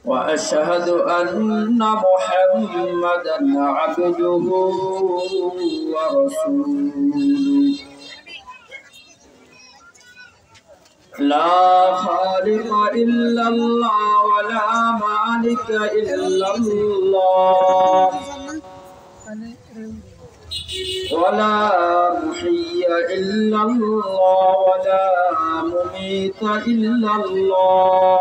وأشهد أن محمدا عبده ورسوله لا خالق إلا الله ولا مالك إلا الله ولا محيي إلا الله ولا مميت إلا الله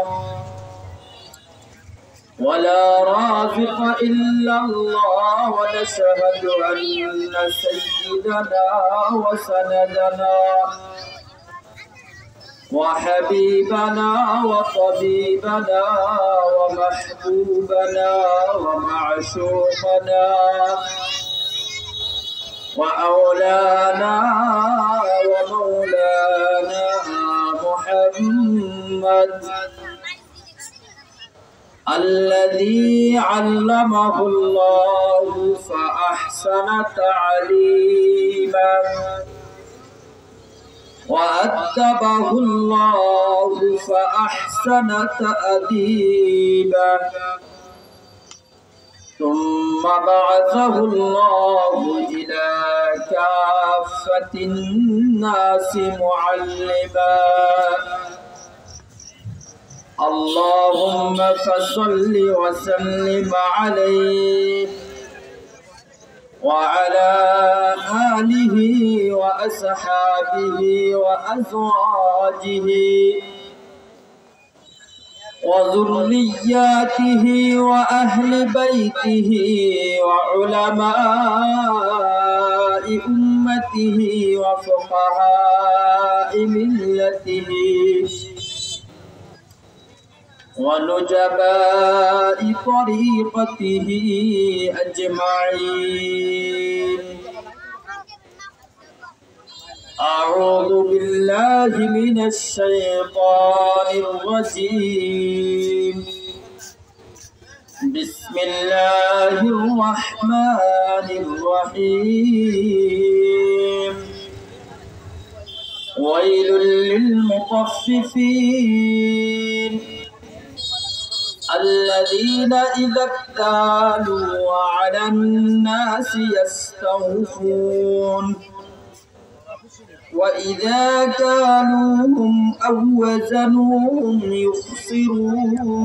ولا رازق إلا الله ونشهد أن سيدنا وسندنا وحبيبنا وطبيبنا ومحبوبنا ومعشوقنا وأولانا ومولانا محمد الذي علمه الله فأحسن تعليما وأدبه الله فأحسن تأديبا ثم بعثه الله إلى كافة الناس معلما اللهم فصل وسلم عليه وعلى آله وأصحابه وأزواجه وذرياته وأهل بيته وعلماء أمته وفقهاء ملته ونجباء طريقته أجمعين أعوذ بالله من الشيطان الرجيم بسم الله الرحمن الرحيم ويل للمطففين الذين إذا اكتالوا على الناس يستوفون وإذا كالوهم أو وزنوهم يخسرون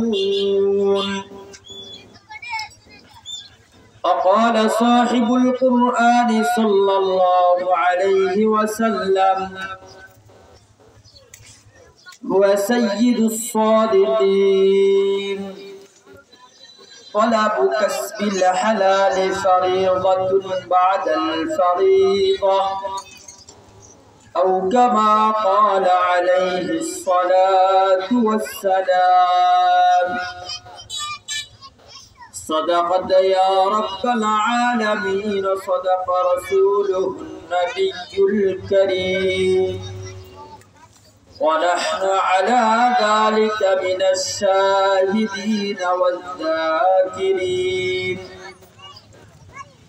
فقال صاحب القرآن صلى الله عليه وسلم هو سيد الصادقين طلب كسب الحلال فريضة بعد الفريضة أو كما قال عليه الصلاة والسلام صدقت يا رب العالمين صدق رسوله النبي الكريم ونحن على ذلك من الشاهدين والذاكرين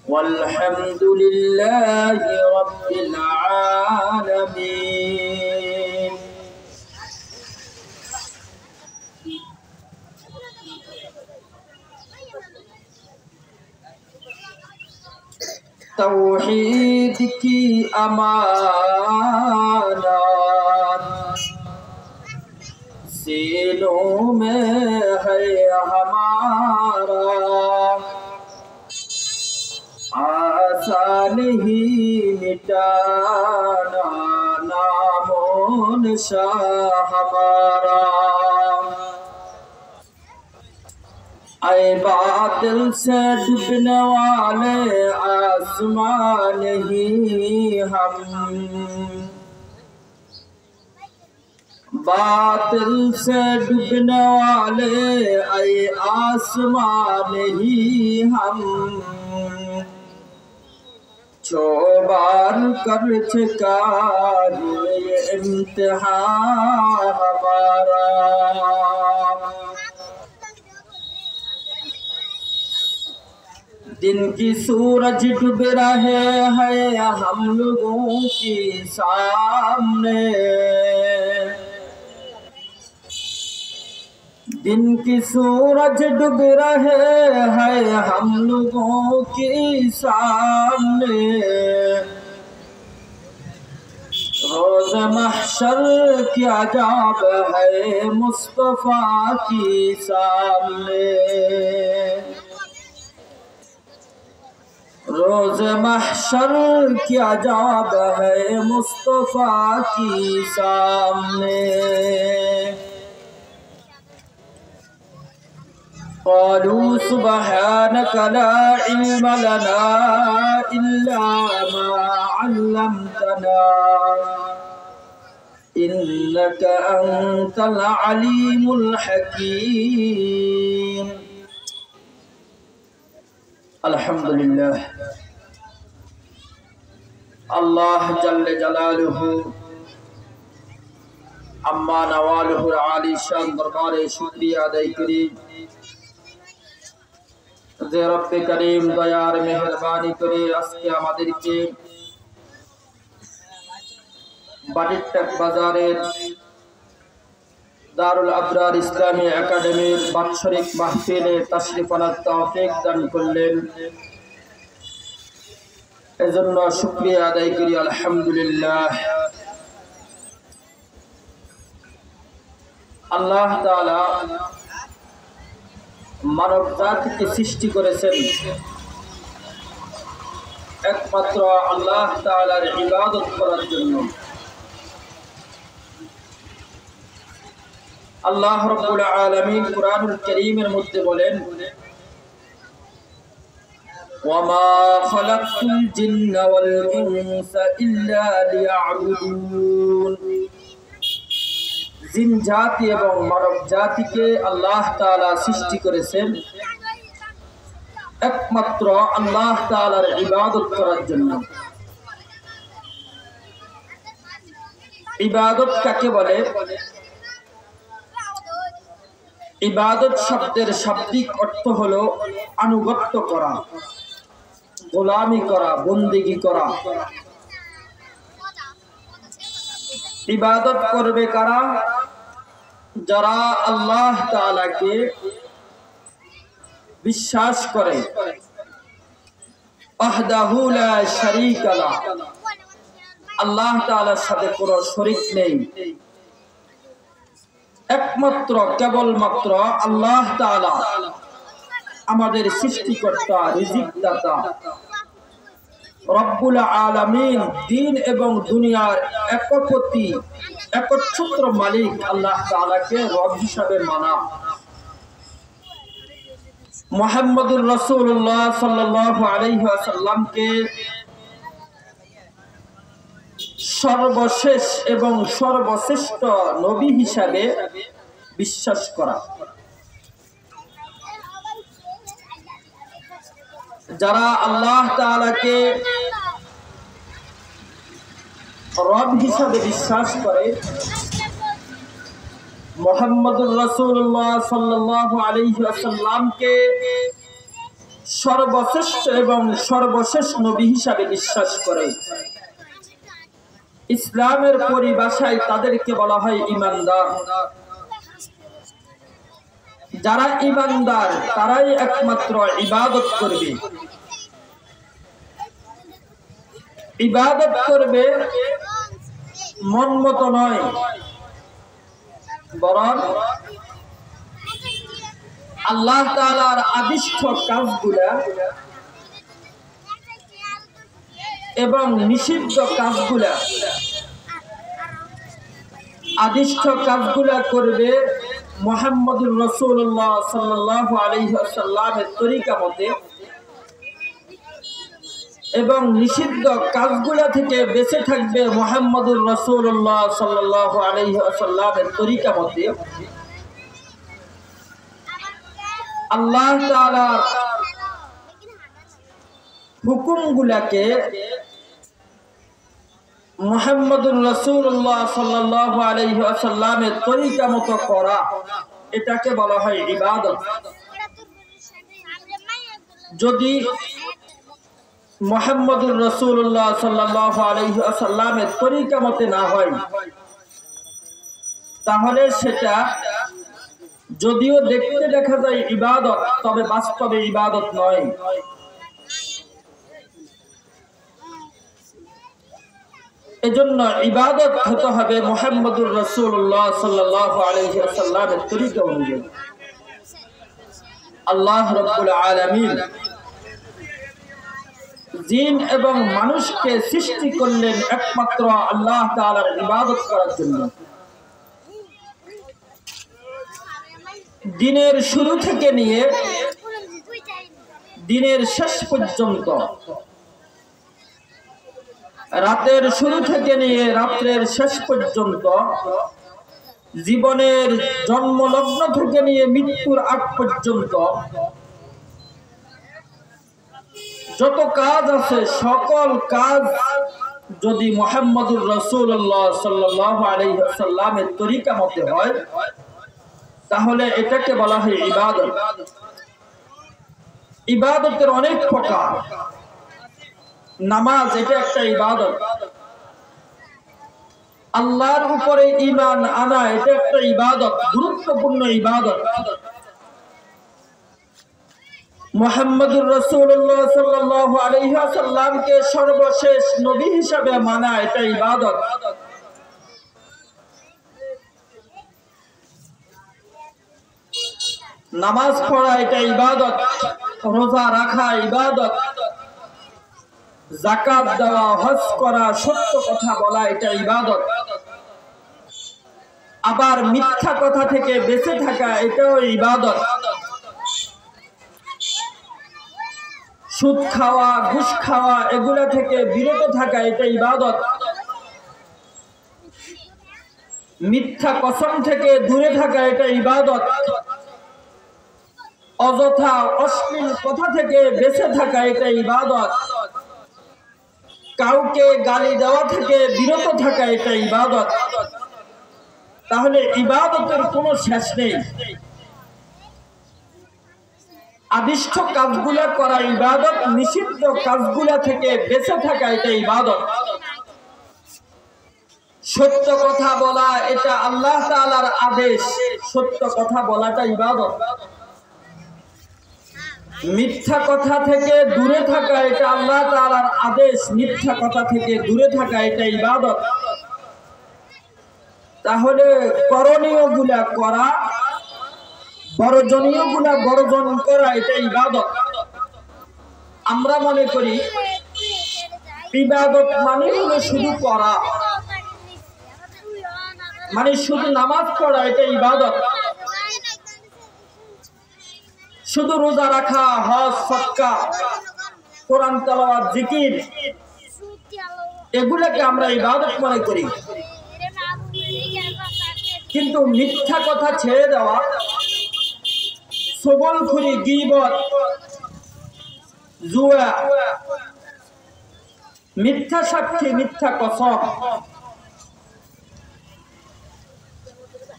والحمد لله رب العالمين توحید کی امانت سینوں میں ہے ہمارا آسان ہی مٹانا نام و نشان ہمارا اے باطل سے ڈوبنے والے آسمان ہی ہم باطل سے ڈوبنے والے اے آسمان ہی ہم چوبار کر چکا یہ امتحان ہمارا دن کی سورج ڈوب رہے ہیں ہم لوگوں کی سامنے दिन की सूरज डूब रहे हैं हम लोगों के सामने, रोज़ महशर की अजाब है मुस्तफ़ा की सामने, रोज़ महशर की अजाब है मुस्तफ़ा की सामने। क़ालू सुब्हानक ला इल्म लना इल्ला मा अल्लमतना इन्नक अंतल अलीमुल हकीम। अल्हम्दुलिल्लाह, अल्लाह जल्ले जलालुहु अम्मा नवालुहु आली शान दरबारे शुक्रिया अदाई करी যে রব্বে করিম দয়ার মেহেরবানি করে আজকে আমাদেরকে বাটিরটাক বাজারের দারুল আবরার ইসলামী একাডেমির বাৎসরিক মাহফিলে তাশরিফ আনার তৌফিক দান করলেন, এজন্য শুকরিয়া আদায় করি আলহামদুলিল্লাহ। আল্লাহ তাআলা মানব জাতিকে সৃষ্টি করেছেন একমাত্র আল্লাহ তাআলার ইবাদত করার জন্য। আল্লাহ রাব্বুল আলামিন কুরআনুল কারীমের মধ্যে বলেন, ওয়ামা খালাকতুল জিন্না ওয়াল ইনসা ইল্লা লিয়াবুদুন। জিন জাতি এবং মানব জাতিকে আল্লাহ তাআলা সৃষ্টি করেছেন একমাত্র আল্লাহ তাআলার ইবাদত করার জন্য। ইবাদত কাকে বলে? ইবাদত শব্দের শাব্দিক অর্থ হলো আনুগত্য করা, গোলামি করা, বন্দেগী করা। ইবাদত করবে কারা? যারা আল্লাহ তাআলাকে বিশ্বাস করে, ওয়াহদাহু লা শারীকা লাহ, আল্লাহ তাআলার সাথে কোনো শরীক নেই, একমাত্র কেবলমাত্র আল্লাহ তাআলা আমাদের সৃষ্টিকর্তা, রিজিক দাতা, রব্বুল আলামিন, দ্বীন এবং দুনিয়ার একপতি একচ্ছত্র মালিক আল্লাহ তাআলাকে রব হিসাবে মানা। মুহাম্মদুর রাসূলুল্লাহ সাল্লাল্লাহু আলাইহি ওয়াসাল্লামকে সর্বশেষ এবং সর্বশ্রেষ্ঠ নবী হিসাবে বিশ্বাস করা। যারা আল্লাহ তাআলাকে রব হিসাবে বিশ্বাস করে, মুহাম্মদুর রাসূলুল্লাহ সাল্লাল্লাহু আলাইহি ওয়াসাল্লামকে সর্বশ্রেষ্ঠ এবং সর্বশেষ নবী হিসাবে বিশ্বাস করে, ইসলামের পরিভাষায় তাদেরকে বলা হয় ঈমানদার। যারা ঈমানদার তারাই একমাত্র ইবাদত করবে। ইবাদত করবে মন মতো নয়, বরং আল্লাহ তাআলার আদিষ্ট কাজগুলা এবং নিষিদ্ধ কাজগুলা, আদিষ্ট কাজগুলা করবে মুহাম্মদুর রাসূলুল্লাহ সাল্লাল্লাহু আলাইহি ওয়াসাল্লামের তরিকা মতে, এবং নিষিদ্ধ কাজগুলা থেকে বেঁচে থাকবে মুহাম্মদুর রাসূলুল্লাহ সাল্লাল্লাহু আলাইহি ওয়াসাল্লামের তরিকা মতে। আল্লাহ তাআলার হুকুমগুলাকে মুহাম্মদুর রাসূলুল্লাহ সাল্লাল্লাহু আলাইহি ওয়াসাল্লামের তরিকা মতো করা, এটাকে বলা হয় ইবাদত। যদি মুহাম্মদুর রাসূলুল্লাহ সাল্লাল্লাহু আলাইহি ওয়াসাল্লামের তরিকা মতে না হয়, তাহলে সেটা যদিও দেখতে দেখা যায় ইবাদত, তবে বাস্তবে ইবাদত নয়। এজন্য ইবাদত হতে হবে মুহাম্মদুর রাসূলুল্লাহ সাল্লাল্লাহু আলাইহি ওয়াসাল্লামের তরিকা অনুযায়ী। আল্লাহ রাব্বুল আলামিন জিন এবং মানুষকে সৃষ্টি করলেন একমাত্র আল্লাহ তাআলার ইবাদত করার জন্য। দিনের শুরু থেকে নিয়ে দিনের শেষ পর্যন্ত, রাতের শুরু থেকে নিয়ে রাত্রের শেষ পর্যন্ত, জীবনের জন্মলগ্ন থেকে নিয়ে মৃত্যুর আগ পর্যন্ত যত কাজ আছে সকল কাজ যদি মুহাম্মদুর রাসূলুল্লাহ সাল্লাল্লাহু আলাইহি ওয়াসাল্লামের তরিকা মতে হয় তাহলে এটাকে বলা হয় ইবাদত। ইবাদতের অনেক প্রকার। নামাজ এটা একটা ইবাদত। আল্লাহর উপরে ঈমান আনা এটা একটা ইবাদত, গুরুত্বপূর্ণ ইবাদত। মুহাম্মদুর রাসূলুল্লাহ সাল্লাল্লাহু আলাইহি ওয়াসাল্লামকে সর্বশেষ নবী হিসাবে মানা এটা ইবাদত। নামাজ পড়া এটা ইবাদত, রোজা রাখা ইবাদত, যাকাত দেওয়া, হজ করা, সত্য কথা বলা এটা ইবাদত। আবার মিথ্যা কথা থেকে বেঁচে থাকা এটাও ইবাদত। সুদ খাওয়া, ঘুষ খাওয়া এগুলা থেকে বিরত থাকা এটা ইবাদত। মিথ্যা কসম থেকে দূরে থাকা এটা ইবাদত। অযথা অশ্লীল কথা থেকে বেঁচে থাকা এটা ইবাদত। কাউকে গালি দেওয়া থেকে বিরত থাকা এটা ইবাদত। তাহলে ইবাদতের কোনো শেষ নেই। আদিষ্ট কাজগুলা করা ইবাদত, নিষিদ্ধ কাজগুলা থেকে বেঁচে থাকা এটা ইবাদত। সত্য কথা বলা এটা আল্লাহ তাআলার আদেশ, সত্য কথা বলাটা ইবাদত। মিথ্যা কথা থেকে দূরে থাকা এটা আল্লাহ তাআলার আদেশ, মিথ্যা কথা থেকে দূরে থাকা এটা ইবাদত। তাহলে করণীয় গুলা করা, বর্জনীয় গুলা বর্জন করা এটা ইবাদত। আমরা মনে করি ইবাদত মানে হলো শুধু পড়া, মানে শুধু নামাজ পড়া এটা ইবাদত। শুধু রোজা রাখা, হজ, সাদকা, কোরআন তেলাওয়াত, জিকির এগুলাকে আমরা ইবাদত মনে করি। কিন্তু মিথ্যা কথা ছেড়ে দেওয়া, সবলখুরি, গীবত, জুয়া, মিথ্যা সাক্ষী, মিথ্যা কসম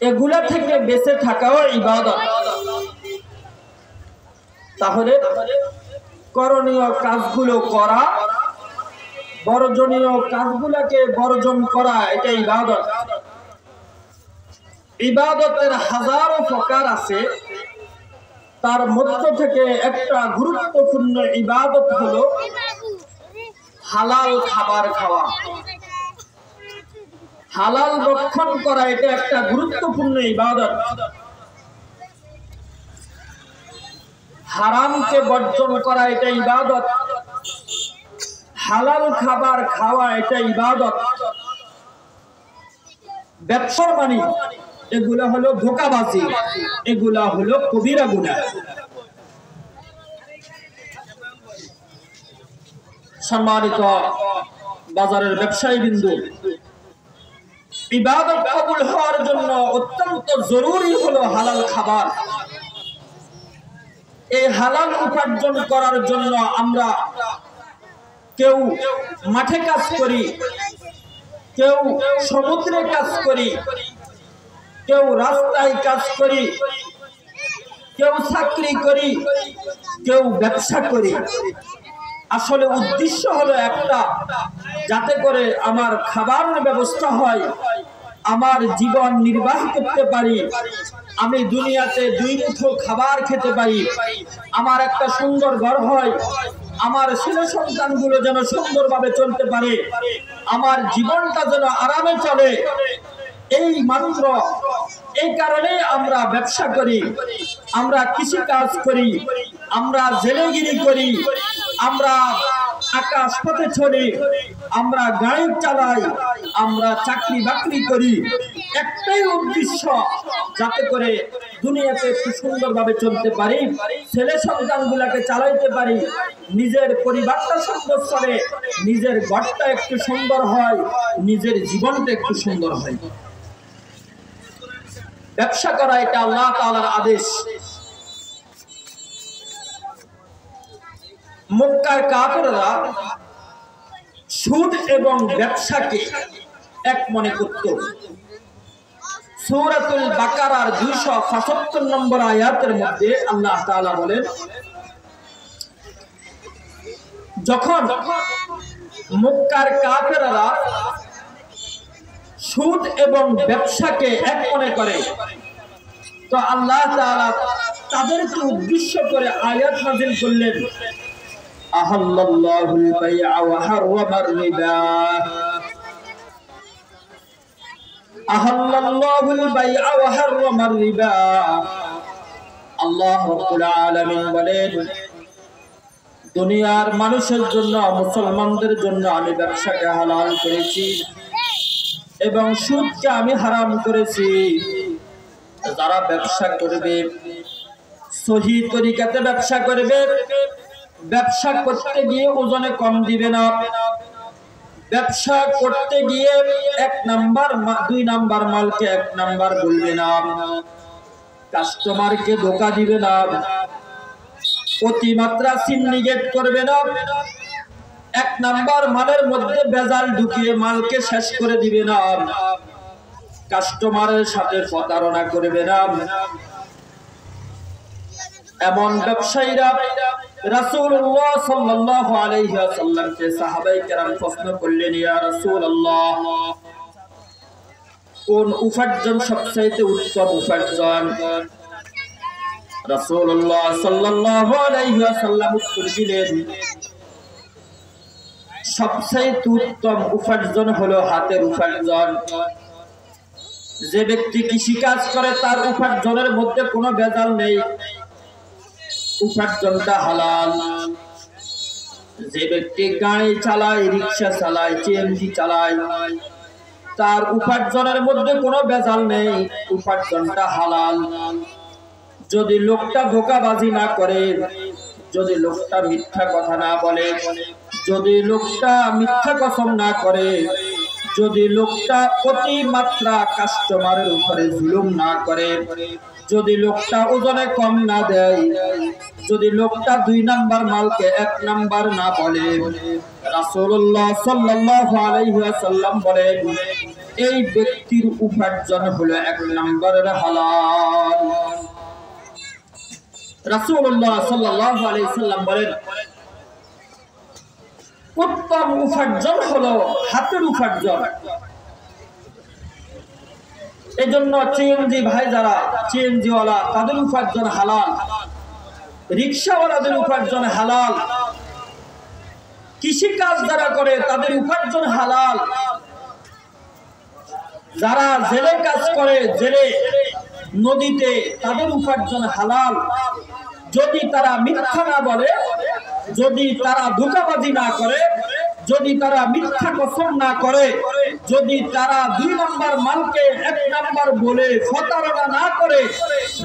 এগুলা থেকে বেঁচে থাকাও ইবাদত। তাহলে করণীয় কাজগুলো করা, বর্জনীয় কাজগুলোকে বর্জন করা এটা ইবাদত। ইবাদতের হাজারো প্রকার আছে, তার মধ্য থেকে একটা গুরুত্বপূর্ণ ইবাদত হলো হালাল খাবার খাওয়া, হালাল ভক্ষণ করা এটা একটা গুরুত্বপূর্ণ ইবাদত। হারামকে বর্জন করা এটা ইবাদত, হালাল খাবার খাওয়া এটা ইবাদত। ব্যবসার বাণী এগুলা হলো ধোঁকাবাজি, এগুলা হলো কবিরা গুনাহ। সম্মানিত বাজারের ব্যবসায়ী বিন্দু, ইবাদত কবুল হওয়ার জন্য অত্যন্ত জরুরি হলো হালাল খাবার। এই হালাল উপার্জন করার জন্য আমরা কেউ মাঠে কাজ করি, কেউ সমুদ্রে কাজ করি, কেউ রাস্তায় কাজ করি, কেউ চাকরি করি, কেউ ব্যবসা করি। আসলে উদ্দেশ্য হলো একটা, যাতে করে আমার খাবারের ব্যবস্থা হয়, আমার জীবন নির্বাহ করতে পারি, আমি দুনিয়াতে দুই মুঠো খাবার খেতে পারি, আমার একটা সুন্দর ঘর হয়, আমার ছেলে সন্তানগুলো যেন সুন্দরভাবে চলতে পারে, আমার জীবনটা যেন আরামে চলে, এই মাত্র এই কারণে আমরা ব্যবসা করি, আমরা কৃষি কাজ করি, আমরা জেলেগিরি করি, আমরা আকাশ পথে চলি, আমরা গাড়ি চালাই, আমরা চাকরি বাকরি করি, একটাই উদ্দেশ্য, যাতে করে দুনিয়াতে একটু সুন্দরভাবে চলতে পারি, ছেলে সন্তানগুলোকে চালাইতে পারি, নিজের পরিবারটা সুন্দর চলে, নিজের ঘরটা একটু সুন্দর হয়, নিজের জীবনটা একটু সুন্দর হয়। ব্যবসা করা এটা আল্লাহ তাআলার আদেশ। মক্কার কাফেররা সুদ এবং ব্যবসাকে এক মনে করত। সূরাতুল বাকারার 275 নম্বর আয়াতের মধ্যে আল্লাহ তাআলা বলেন, যখন মক্কার কাফেররা সুদ এবং ব্যবসাকে এক মনে করে, তো আল্লাহ তাআলা তাদেরকে উদ্দেশ্য করে আয়াত নাযিল করলেন, আহাল্লাল্লাহুল বাই'a ওয়া হাররামার রিবা, আহাল্লাল্লাহুল বাই'a ওয়া হাররামার রিবা। আল্লাহ রাব্বুল আলামিন বলেন, দুনিয়ার মানুষের জন্য, মুসলমানদের জন্য আমি ব্যবসাকে হালাল করেছি এবং সুদকে আমি হারাম করেছি। যারা ব্যবসা করবে, সহি তরিকাতে ব্যবসা করবে, ব্যবসা করতে গিয়ে ওজনে কম দিবে না, ব্যবসা করতে গিয়ে 1 নাম্বার 2 নাম্বার মালকে 1 নাম্বার বলবে না, কাস্টমারকে ধোঁকা দিবে না, অতিমাত্রা সিন্ডিকেট করবে না, 1 নাম্বার মালের মধ্যে ভেজাল ঢুকিয়ে মালকে শেষ করে দিবে না, কাস্টমারের সাথে প্রতারণা করবে না। এমন ব্যবসায়ীরা রাসূলুল্লাহ সাল্লাল্লাহু আলাইহি ওয়াসাল্লামকে সাহাবায়ে কেরাম প্রশ্ন করলেন, ইয়া রাসূলুল্লাহ, কোন উপার্জন সবচেয়ে উত্তম উপার্জন? রাসূলুল্লাহ সাল্লাল্লাহু আলাইহি ওয়াসাল্লাম উত্তর দিলেন, সবচেয়ে উত্তম উপার্জন হলো হাতের উপার্জন। যে ব্যক্তি কৃষি কাজ করে তার উপার্জনের মধ্যে কোনো ভেজাল নেই, উপার্জনটা হালাল। যে ব্যক্তি গাড়ি চালায়, রিকশা চালায়, সিএনজি চালায়, তার উপার্জনের মধ্যে কোনো ভেজাল নেই, উপার্জনটা হালাল। যদি লোকটা ধোঁকাবাজি না করে, যদি লোকটা মিথ্যা কথা না বলে, যদি লোকটা মিথ্যা কসম না করে, যদি লোকটা অতিমাত্রা কাস্টমারের উপরে জুলুম না করে, যদি লোকটা ওজনে কম না দেয়, যদি লোকটা 2 নাম্বার মালকে 1 নাম্বার না বলে, রাসূলুল্লাহ সাল্লাল্লাহু আলাইহি ওয়াসাল্লাম বলেন, এই ব্যক্তির উপার্জন হলো 1 নাম্বারের হালাল। রাসূলুল্লাহ সাল্লাল্লাহু আলাইহি ওয়াসাল্লাম বলেন, উত্তম উপার্জন হলো হাতের উপার্জন। এজন্য সিএনজি ভাই যারা সিএনজি ওয়ালা, তাদের উপার্জন হালাল, রিকশাওয়ালাদের উপার্জন হালাল, কৃষি কাজ যারা করে তাদের উপার্জন হালাল, যারা জেলে কাজ করে, জেলে নদীতে, তাদের উপার্জন হালাল। যদি তারা মিথ্যা না বলে, যদি তারা ধোঁকাবাজি না করে, যদি তারা মিথ্যা কসম না করে, যদি তারা 2 নাম্বার মালকে 1 নাম্বার বলে প্রতারণা না করে,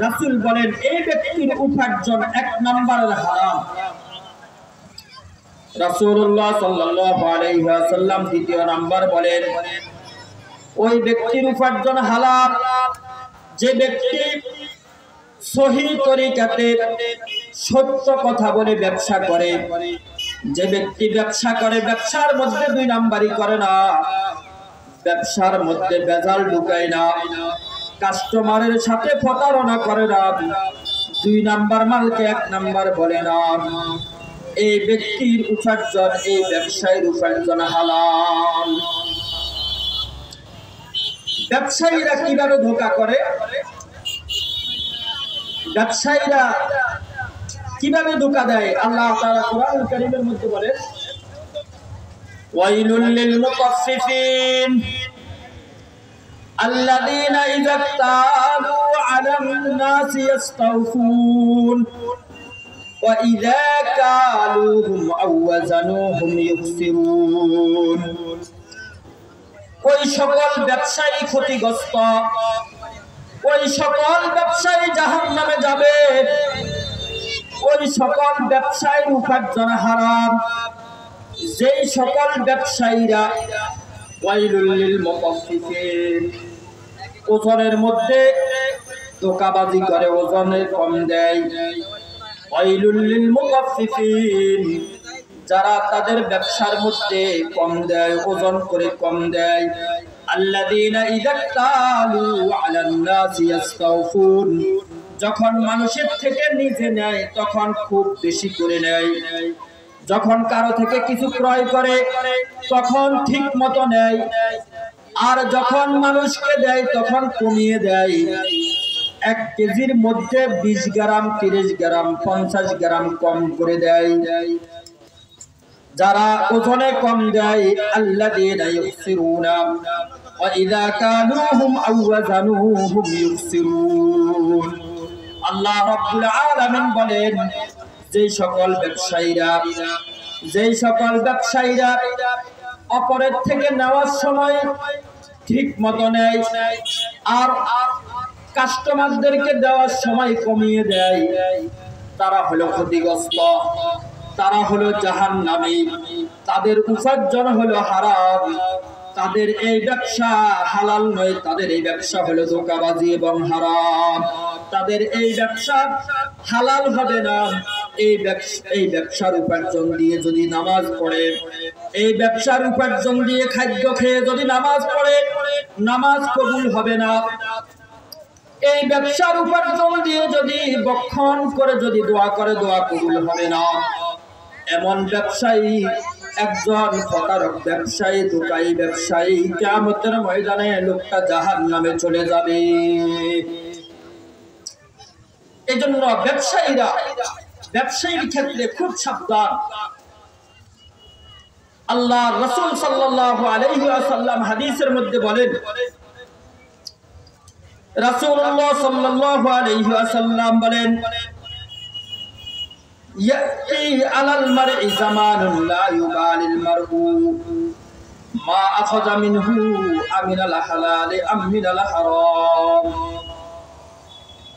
রাসূল বলেন এই ব্যক্তির উপার্জন 1 নাম্বারের হালাল। রাসূলুল্লাহ সাল্লাল্লাহু আলাইহি ওয়াসাল্লাম 2 নাম্বার বলেন, ওই ব্যক্তির উপার্জন হালাল যে ব্যক্তি সহি তরিকাতে সত্য কথা বলে ব্যবসা করে। যে ব্যক্তি ব্যবসা করে, ব্যবসার মধ্যে 2 নাম্বারি করে না, ব্যবসার মধ্যে ভেজাল ঢুকায় না, কাস্টমারের সাথে প্রতারণা করে না, 2 নাম্বার মালকে 1 নাম্বার বলে না, এই ব্যক্তির উপার্জন, এই ব্যবসায়ীর উপার্জন হালাল। ব্যবসায়ীরা কিভাবে ধোঁকা করে? ব্যবসায়ীরা কিভাবে ধোঁকা দেয় আল্লাহ তাআলা কোরআন কারীমের মধ্যে বলেন ওয়াইলুল লিল মুতাফফিফিন الذين إذا اكتالوا على الناس يستوفون وإذا كالوهم أو وزنوهم يخسرون ওই সকল ব্যবসায়ী ক্ষতিগ্রস্ত, ওই সকল ব্যবসায়ী জাহান্নামে যাবে, ওই সকল ব্যবসায়ীর উপার্জন হারাম, যেই সকল ব্যবসায়ীরা ওয়াইলুল লিল মুতাফফিফিন ওজনের মধ্যে ধোঁকাবাজি করে, ওজনে কম দেয়। ওয়াইলুল লিল মুতাফফিফিন যারা তাদের ব্যবসার মধ্যে কম দেয়, ওজন করে কম দেয়। আল্লাযীনা ইযা তালু আলান নাসি ইস্তাওফুন যখন মানুষের থেকে নিজে নেয় তখন খুব বেশি করে নেয়, যখন কারো থেকে কিছু ক্রয় করে তখন ঠিক মতো নেয়, আর যখন মানুষকে দেয় তখন কমিয়ে দেয়। 1 কেজির মধ্যে 20 গ্রাম, 30 গ্রাম, 50 গ্রাম কম করে দেয়। যারা ওজনে কম দেয় আল্লাযীনা ইউসিরুনা ওয়া ইযা কালুহুম আও ওয়াজানুহুম ইউসিরুন। আল্লাহ রাব্বুল আলামিন বলেন যেই সকল ব্যবসায়ীরা অপরের থেকে নেওয়ার সময় ঠিক মতো নেয় আর কাস্টমারদেরকে দেওয়ার সময় কমিয়ে দেয়, তারা হলো ক্ষতিগ্রস্ত, তারা হলো জাহান্নামী, তাদের উপার্জন হলো হারাম, তাদের এই ব্যবসা হালাল নয়, তাদের এই ব্যবসা হলো ধোঁকাবাজি এবং হারাম, তাদের এই ব্যবসা হালাল হবে না। এই ব্যবসার উপার্জন দিয়ে যদি নামাজ পড়ে, এই ব্যবসার উপার্জন দিয়ে খাদ্য খেয়ে যদি নামাজ পড়ে, নামাজ কবুল হবে না। এই ব্যবসার উপার্জন দিয়ে যদি বক্ষণ করে যদি দোয়া করে, দোয়া কবুল হবে না। এমন ব্যবসায়ী, একজন প্রতারক ব্যবসায়ী, ধোঁকাই ব্যবসায়ী, কিয়ামতের ময়দানে লোকটা জাহান্নামে চলে যাবে। এজন্য ব্যবসায়ীর ক্ষেত্রে খুব সাবধান। আল্লাহ রাসূল সাল্লাল্লাহু আলাইহি ওয়াসাল্লাম হাদিসের মধ্যে বলেন, রাসূলুল্লাহ সাল্লাল্লাহু আলাইহি ওয়াসাল্লাম বলেন ইয়াতি আলাল মারই জামানুন লা ইউবালিল মারউ মা আখাযা মিনহু আমিনাল হালাল আমিনাল হারাম।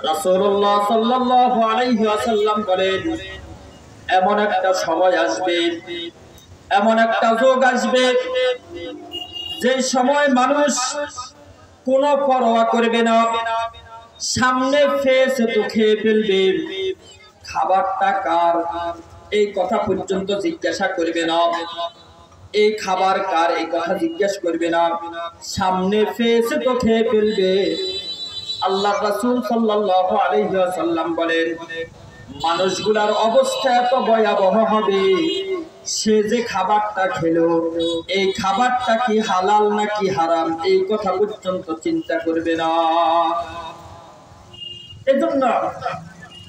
রাসূলুল্লাহ সাল্লাল্লাহু আলাইহি ওয়াসাল্লাম বলেন এমন একটা সময় আসবে, এমন একটা যুগ আসবে যে সময় মানুষ কোনো পরোয়া করবে না, সামনে পেয়েছে তো খেয়ে ফেলবে, খাবারটা কার এই কথা পর্যন্ত জিজ্ঞাসা করবে না, এই খাবার কার এই কথা জিজ্ঞেস করবে না, সামনে পেয়েছে তো খেয়ে ফেলবে। আল্লাহ রাসূল সাল্লাল্লাহু আলাইহি ওয়াসাল্লাম বলেন মানুষগুলার অবস্থা এত ভয়াবহ হবে, সে যে খাবারটা খেলো এই খাবারটা কি হালাল নাকি হারাম এই কথা পর্যন্ত চিন্তা করবে না। এজন্য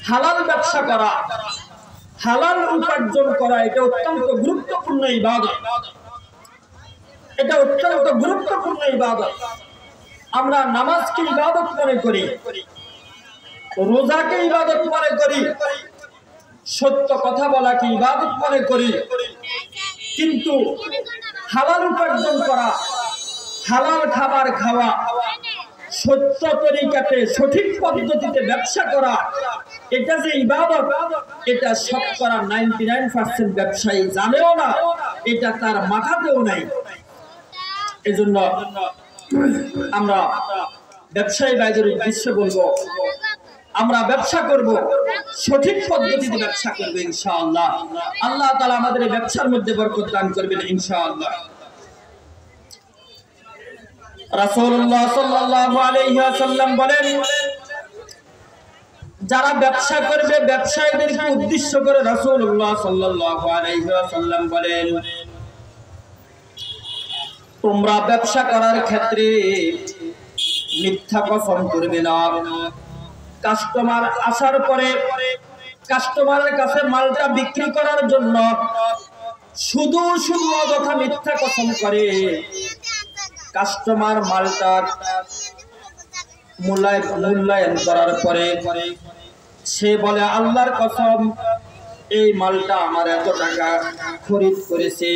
হালাল ব্যবসা করা, হালাল উপার্জন করা এটা অত্যন্ত গুরুত্বপূর্ণ ইবাদত, এটা অত্যন্ত গুরুত্বপূর্ণ ইবাদত। আমরা নামাজকে ইবাদত মনে করি, রোজাকে ইবাদত মনে করি, সত্য কথা বলাকে ইবাদত মনে করি, কিন্তু হালাল উপার্জন করা, হালাল খাবার খাওয়া, সত্য তরিকাতে সঠিক পদ্ধতিতে ব্যবসা করা, এটা যে ইবাদত এটা শতকরা 99% ব্যবসায়ী জানেও না, এটা তার মাথাতেও নাই। এজন্য আমরা ব্যবসায়ী ভাইদের উদ্দেশ্যে বলবো আমরা ব্যবসা করব, সঠিক পদ্ধতিতে ব্যবসা করব ইনশাআল্লাহ। আল্লাহ তাআলা আমাদের এই ব্যবসার মধ্যে বরকত দান করবেন ইনশাআল্লাহ। রাসূলুল্লাহ সাল্লাল্লাহু আলাইহি ওয়াসাল্লাম বলেন যারা ব্যবসা করবে ব্যবসায়ীদেরকে উদ্দেশ্য করে রাসূলুল্লাহ সাল্লাল্লাহু আলাইহি ওয়াসাল্লাম বলেন তোমরা ব্যবসা করার ক্ষেত্রে মিথ্যা কসম করবে না, কাস্টমার আসার পরে কাস্টমারের কাছে মালটা বিক্রি করার জন্য শুধু শুধু অযথা মিথ্যা কসম করে। কাস্টমার মালটা মূল্যায়ন করার পরে সে বলে আল্লাহর কসম এই মালটা আমার এত টাকা খরিদ করেছে।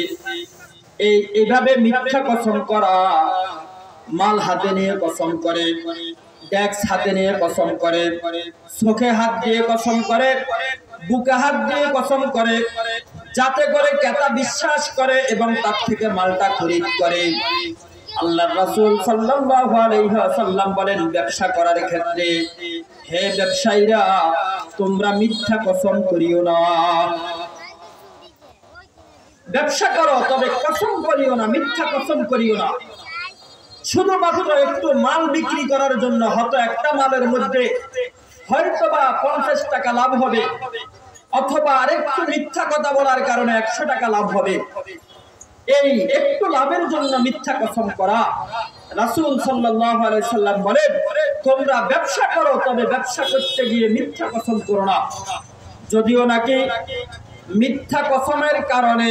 এইভাবে মিথ্যা কসম করা, মাল হাতে নিয়ে কসম করে, ট্যাক্স হাতে নিয়ে কসম করে, চোখে হাত দিয়ে কসম করে, বুকে হাত দিয়ে কসম করে, যাতে করে ক্রেতা বিশ্বাস করে এবং তার থেকে মালটা খরিদ করে। আল্লাহর রাসূল সাল্লাল্লাহু আলাইহি ওয়াসাল্লাম বলেন ব্যবসা করার ক্ষেত্রে হে ব্যবসায়ীরা তোমরা মিথ্যা কসম করিও না। ব্যবসা করো তবে কসম করিও না, মিথ্যা কসম করিও না। শুধুমাত্র একটু মাল বিক্রি করার জন্য হয়তো একটা মালের মধ্যে হয়তোবা 50 টাকা লাভ হবে, অথবা আরেকটু মিথ্যা কথা বলার কারণে 100 টাকা লাভ হবে। এই একটু লাভের জন্য মিথ্যা কসম করা। রাসূল সাল্লাল্লাহু আলাইহি সাল্লাম বলেন তোমরা ব্যবসা করো তবে ব্যবসা করতে গিয়ে মিথ্যা কসম করো না। যদিও নাকি মিথ্যা কসমের কারণে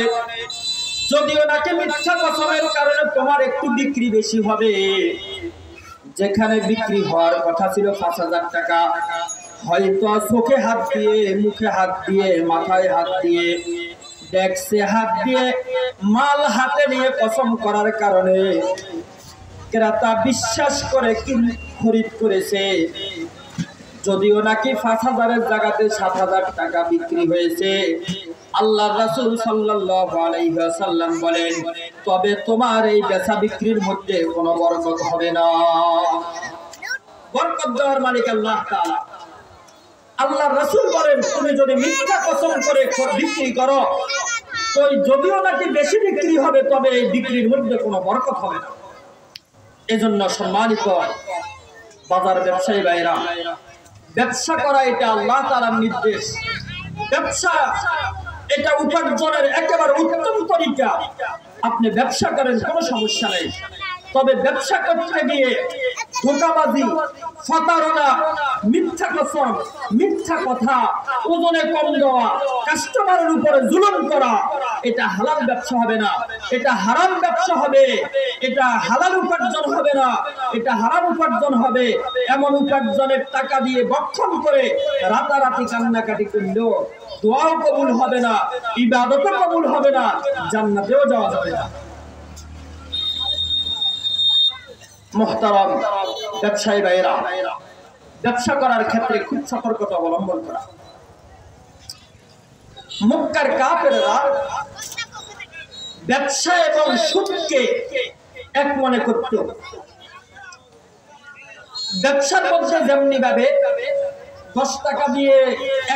তোমার একটু বিক্রি বেশি হবে, যেখানে বিক্রি হওয়ার কথা ছিল 5000 টাকা, হয়তো চোখে হাত দিয়ে, মুখে হাত দিয়ে, মাথায় হাত দিয়ে, ট্যাক্সে হাত দিয়ে, মাল হাতে নিয়ে কসম করার কারণে ক্রেতা বিশ্বাস করে খরিদ করেছে। যদিও নাকি 5000-এর জায়গাতে 7000 টাকা বিক্রি হয়েছে। আল্লাহর রাসূল সাল্লাল্লাহু আলাইহি ওয়াসাল্লাম বলেন তবে তোমার এই বেচা বিক্রির মধ্যে কোনো বরকত হবে না। বরকত দেওয়ার মালিক আল্লাহ তাআলা। আল্লাহর রাসূল বলেন তুমি যদি মিথ্যা কসম করে বিক্রি করো তো যদিও নাকি বেশি বিক্রি হবে তবে এই বিক্রির মধ্যে কোনো বরকত হবে না। এজন্য সম্মানিত বাজার ব্যবসায়ী ভাইরা, ব্যবসা করা এটা আল্লাহ তাআলার নির্দেশ। ব্যবসা এটা উপার্জনের একেবারে উত্তম তরিকা। আপনি ব্যবসা করেন কোনো সমস্যা নেই, তবে ব্যবসা করতে গিয়ে ধোঁকাবাজি, প্রতারণা, মিথ্যা কসম, মিথ্যা কথা, ওজনে কম দেওয়া, কাস্টমারের উপরে জুলুম করা, এটা হালাল ব্যবসা হবে না, এটা হারাম ব্যবসা হবে। এটা হালাল উপার্জন হবে না, এটা হারাম উপার্জন হবে। এমন উপার্জনের টাকা দিয়ে ভক্ষণ করে রাতারাতি কান্নাকাটি করলেও দোয়াও কবুল হবে না, ইবাদতও কবুল হবে না, জান্নাতেও যাওয়া যাবে না। মুহতারাম ব্যবসায়ী ভাইরা, ব্যবসা করার ক্ষেত্রে খুব সতর্কতা অবলম্বন করা। মক্কার কাফেররা ব্যবসা এবং সুদকে এক মনে করত। ব্যবসার মধ্যে যেমনি ভাবে 10 টাকা দিয়ে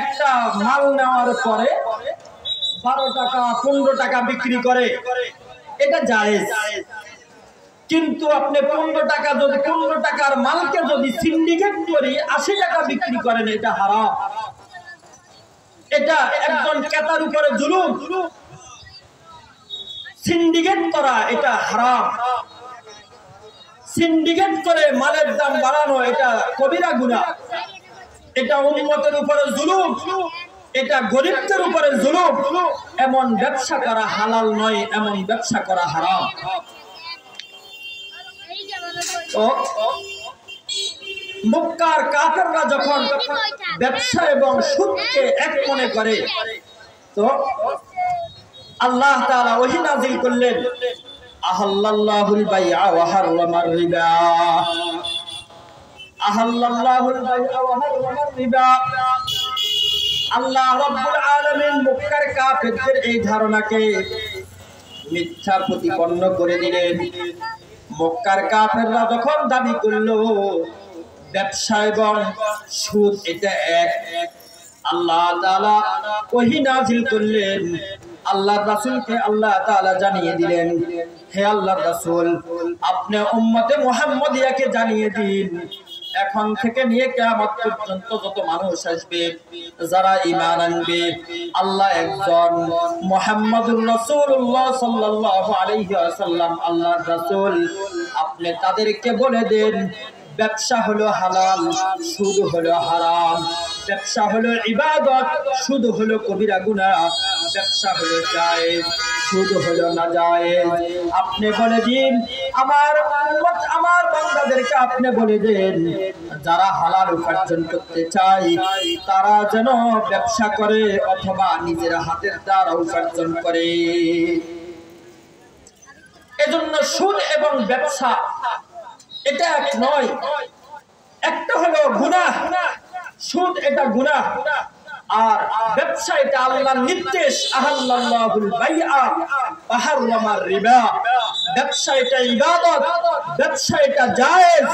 একটা মাল নেওয়ার পরে 12 টাকা 15 টাকা বিক্রি করে, এটা জায়েজ। কিন্তু আপনি 15 টাকা যদি 15 টাকার মালকে যদি সিন্ডিকেট করে 80 টাকা বিক্রি করেন, এটা হারাম। এটা একজন ক্রেতার উপরে জুলুম। সিন্ডিকেট করা এটা হারাম। সিন্ডিকেট করে মালের দাম বাড়ানো এটা কবিরা গুনাহ। এটা উম্মতের উপরে জুলুম, এটা গরিবদের উপরে জুলুম। এমন ব্যবসা করা হালাল নয়, এমন ব্যবসা করা হারাম। মক্কার কাফেররা যখন ব্যবসা এবং সুদকে এক মনে করে তো আল্লাহ তাআলা ওহী নাযিল করলেন আহাল্লাল্লাহুল বাইআ ওয়া হারামার রিবা। আহাল্লাল্লাহুল বাইআ ওয়া হারামার রিবা। আল্লাহ রাব্বুল আলামিন মক্কার কাফেরদের এই ধারণাকে মিথ্যা প্রতিপন্ন করে দিলেন। মক্কার কাফেররা যখন দাবি করলো ব্যবসা এবং সুদ এটা এক, আল্লাহ তাআলা ওহী নাযিল করলেন। আল্লাহর রাসূলকে আল্লাহ তাআলা জানিয়ে দিলেন, হে আল্লাহর রাসূল আপনি উম্মতে মুহাম্মাদিয়াকে জানিয়ে দিন এখন থেকে নিয়ে কিয়ামত পর্যন্ত যত মানুষ আসবে যারা ঈমান আনবে আল্লাহ একজন, মুহাম্মাদুর রাসূলুল্লাহ সাল্লাল্লাহু আলাইহি ওয়াসাল্লাম আল্লাহর রাসূল, আপনি তাদেরকে বলে দেন ব্যবসা হলো হালাল, সুদ হলো হারাম। ব্যবসা হলো ইবাদত, সুদ হলো কবিরা গুনাহ। ব্যবসা হলো জায়েজ, সুদ হলো নাজায়েজ। আপনি বলে দিন, আমার উম্মত, আমার বান্দাদেরকে আপনি বলে দেন, যারা হালাল উপার্জন করতে চায় তারা যেন ব্যবসা করে অথবা নিজের হাতের দ্বারা উপার্জন করে। এজন্য সুদ এবং ব্যবসা এটা এক নয়, একটা হলো গুনাহ। সুদ এটা গুনাহ, আর ব্যবসা এটা আল্লাহর নির্দেশ। আহাল্লাল্লাহুল বাইআ ওয়া হাররামার রিবা। ব্যবসা এটা ইবাদত, ব্যবসা এটা জায়েজ,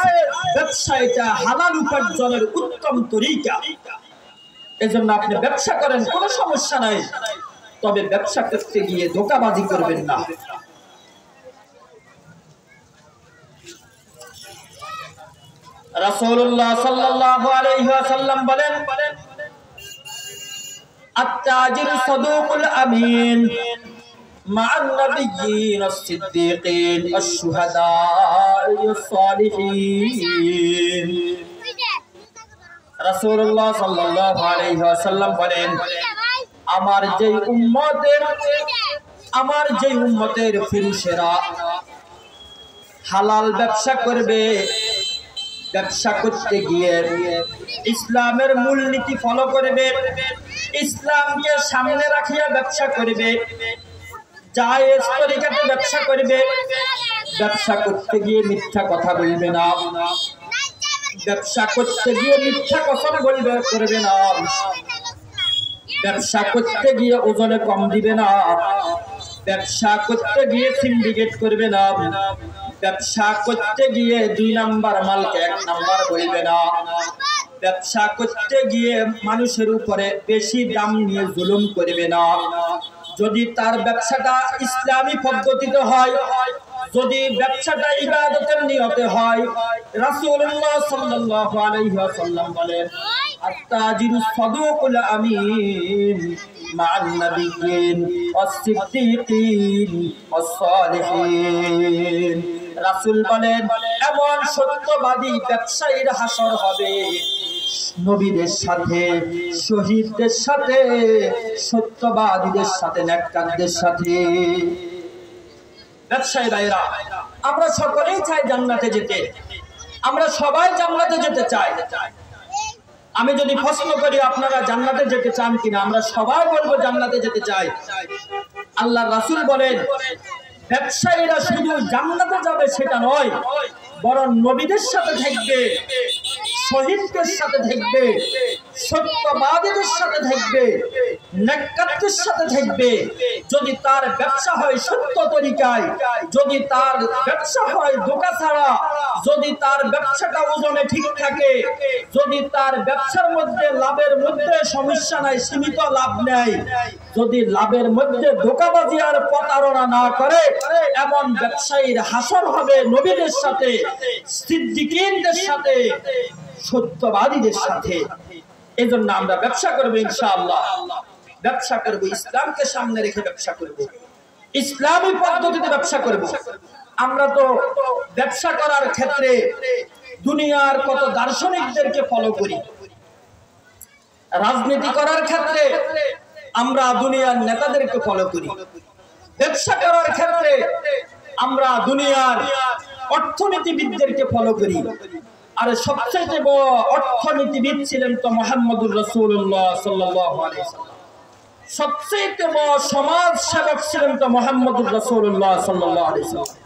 ব্যবসা এটা হালাল উপার্জনের উত্তম তরিকা। এজন্য আপনি ব্যবসা করেন, কোনো সমস্যা নাই, তবে ব্যবসা করতে গিয়ে ধোঁকাবাজি করবেন না। রাসূলুল্লাহ সাল্লাল্লাহু আলাইহি ওয়াসাল্লাম বলেন, আত-তাজিরু সাদুকুল আমিন মা'আন নাবিয়্যিন আস-সিদ্দীকিন আশ-শুহাদা'i আস-সালিহিন। রাসূলুল্লাহ সাল্লাল্লাহু আলাইহি ওয়াসাল্লাম বলেন, আমার যেই উম্মতের পুরুষেরা হালাল ব্যবসা করবে, ব্যবসা করতে গিয়ে ইসলামের মূলনীতি ফলো করবে, ইসলামকে সামনে রাখিয়া ব্যবসা করবে, জায়েজ তরিকাতে ব্যবসা করবে, ব্যবসা করতে গিয়ে মিথ্যা কথা বলবে না, ব্যবসা করতে গিয়ে মিথ্যা কসম করবে না, ব্যবসা করতে গিয়ে ওজনে কম দিবে না, ব্যবসা করতে গিয়ে সিন্ডিকেট করবে না, ব্যবসা করতে গিয়ে 2 নাম্বার মালকে 1 নাম্বার বলবে না, ব্যবসা করতে গিয়ে মানুষের উপরে বেশি দাম নিয়ে জুলুম করবে না। যদি তার ব্যবসাটা ইসলামী পদ্ধতিতে হয়, যদি ব্যবসাটা ইবাদতের নিয়তে হয়, রাসূলুল্লাহ সাল্লাল্লাহু আলাইহি ওয়াসাল্লাম বলেন, আত-তাজিরু সাদুকুল আমিন মা'আন নাবিয়্যিন ওয়াস-সিদ্দীকিন ওয়াস-সালিহিন। রাসূল বলেন, এমন সত্যবাদী ব্যবসায়ীর হাসর হবে নবীদের সাথে, শহীদদের সাথে, সত্যবাদীদের সাথে, নেককারদের সাথে। ব্যবসায়ী ভাইরা, আমরা সকলেই চাই জান্নাতে যেতে, আমরা সবাই জান্নাতে যেতে চাই। আমি যদি প্রশ্ন করি আপনারা জান্নাতে যেতে চান কিনা, আমরা সবাই বলবো জান্নাতে যেতে চাই। আল্লাহর রাসূল বলেন, ব্যবসায়ীরা শুধু জান্নাতে যাবে সেটা নয়, বরং নবীদের সাথে থাকবে, শহীদদের সাথে থাকবে, সত্যবাদীদের সাথে থাকবে, নেককারদের সাথে থাকবে। যদি তার ব্যবসা হয় সত্য তরিকায়, যদি তার ব্যবসা হয় ধোঁকা ছাড়া, যদি তার ব্যবসাটা ওজনে ঠিক থাকে, যদি তার ব্যবসার মধ্যে লাভের মধ্যে সমস্যা নাই, সীমিত লাভ নেয়, যদি লাভের মধ্যে ধোঁকাবাজি আর প্রতারণা না করে, এমন ব্যবসায়ীর হাসর হবে নবীদের সাথে, সিদ্দিকীনদের সাথে, সত্যবাদীদের সাথে। এজন্য আমরা ব্যবসা করব ইনশাআল্লাহ, ব্যবসা করব ইসলামকে সামনে রেখে, ব্যবসা করব ইসলামী পদ্ধতিতে ব্যবসা করব। আমরা তো ব্যবসা করার ক্ষেত্রে দুনিয়ার কত দার্শনিকদেরকে ফলো করি, রাজনীতি করার ক্ষেত্রে আমরা দুনিয়ার নেতাদেরকে ফলো করি, ব্যবসা করার ক্ষেত্রে আমরা দুনিয়ার অর্থনীতিবিদদেরকে ফলো করি। আর সবচেয়ে বড় অর্থনীতিবিদ ছিলেন তো মুহাম্মদুর রাসূলুল্লাহ সাল্লাল্লাহু আলাইহি ওয়াসাল্লাম। সবচেয়ে বড় সমাজ সেবক ছিলেন তো মুহাম্মদুর রাসূলুল্লাহ সাল্লাল্লাহু আলাইহি ওয়াসাল্লাম।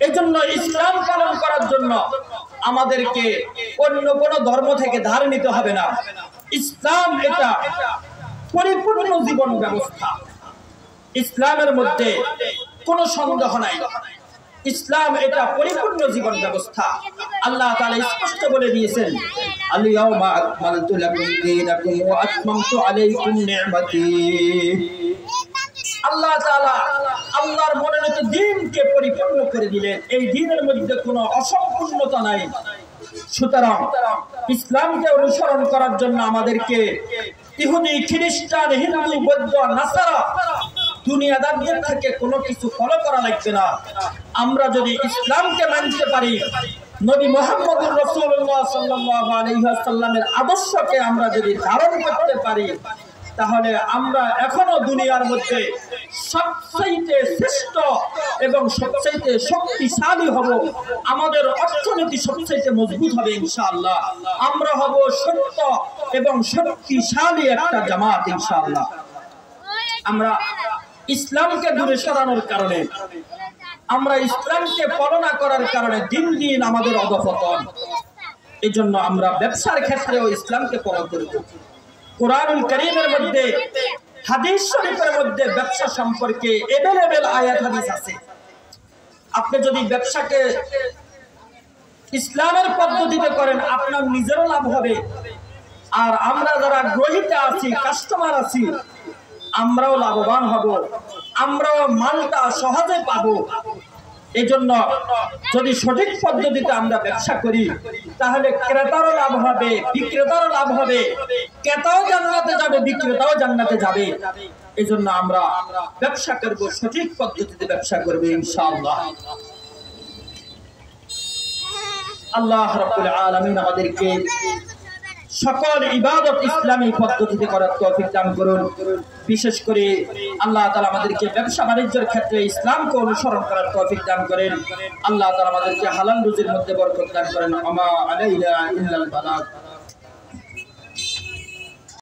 এজন্য ইসলাম পালন করার জন্য আমাদেরকে অন্য কোন ধর্ম থেকে ধার নিতে হবে না। ইসলাম এটা পরিপূর্ণ জীবন ব্যবস্থা, ইসলামের মধ্যে কোনো সন্দেহ নাই, ইসলাম এটা পরিপূর্ণ জীবন ব্যবস্থা। আল্লাহ তাআলা স্পষ্ট বলে দিয়েছেন, আল-ইয়াওমা আকমালতু লাকুম দীনাকুম ওয়া আতমামতু আলাইকুম নি'মাতি। আল্লাহ তাআলা আল্লাহর মনোনীত দ্বীনকে পরিপূর্ণ করে দিলেন, এই দ্বীনের মধ্যে কোনো অসম্পূর্ণতা নাই। সুতরাং ইসলামকে অনুসরণ করার জন্য আমাদেরকে ইহুদি, খ্রিস্টান, হিন্দু, বৌদ্ধ, নাসারা দুনিয়াদারদের থেকে কোনো কিছু ফলো করা লাগবে না। আমরা যদি ইসলামকে মানতে পারি, নবী মুহাম্মদুর রাসূলুল্লাহ সাল্লাল্লাহু আলাইহি ওয়াসাল্লামের আদর্শকে আমরা যদি ধারণ করতে পারি, তাহলে আমরা এখনো দুনিয়ার মধ্যে সবচেয়ে শ্রেষ্ঠ এবং সবচেয়ে শক্তিশালী হব। আমাদের অর্থনীতি সবচেয়ে মজবুত হবে ইনশাআল্লাহ। আমরা হব সত্য এবং শক্তিশালী একটা জামাত ইনশাআল্লাহ। আমরা ইসলামকে দূরে সরানোর কারণে, আমরা ইসলামকে পালনা করার কারণে দিন দিন আমাদের অধঃপতন। এই জন্য আমরা ব্যবসার ক্ষেত্রেও ইসলামকে পালন করব। কোরআনুল কারীমের মধ্যে, হাদিস শরীফের মধ্যে ব্যবসা সম্পর্কে এভেলেবেল আয়াত হাদিস আছে। আপনি যদি ব্যবসাকে ইসলামের পদ্ধতিতে করেন, আপনার নিজেরও লাভ হবে, আর আমরা যারা গ্রহীতা আছি, কাস্টমার আছি, আমরাও লাভবান হব, আমরাও মালটা সহজে পাবো। এই জন্য যদি সঠিক পদ্ধতিতে আমরা ব্যবসা করি, তাহলে ক্রেতারও লাভ হবে, বিক্রেতারও লাভ হবে, ক্রেতাও জান্নাতে যাবে, বিক্রেতাও জান্নাতে যাবে। এই জন্য আমরা ব্যবসা করব, সঠিক পদ্ধতিতে ব্যবসা করব ইনশাআল্লাহ। আল্লাহ রাব্বুল আলামিন আমাদেরকে সকল ইবাদত ইসলামী পদ্ধতিতে করার তৌফিক দান করুন। বিশেষ করে আল্লাহ তাআলা আমাদেরকে ব্যবসা বাণিজ্যের ক্ষেত্রে ইসলামকে অনুসরণ করার তৌফিক দান করেন। আল্লাহ তাআলা আমাদেরকে হালাল রুজির মধ্যে বরকত দান করেন। আমা আলাইনা ইল্লাল বালাগ।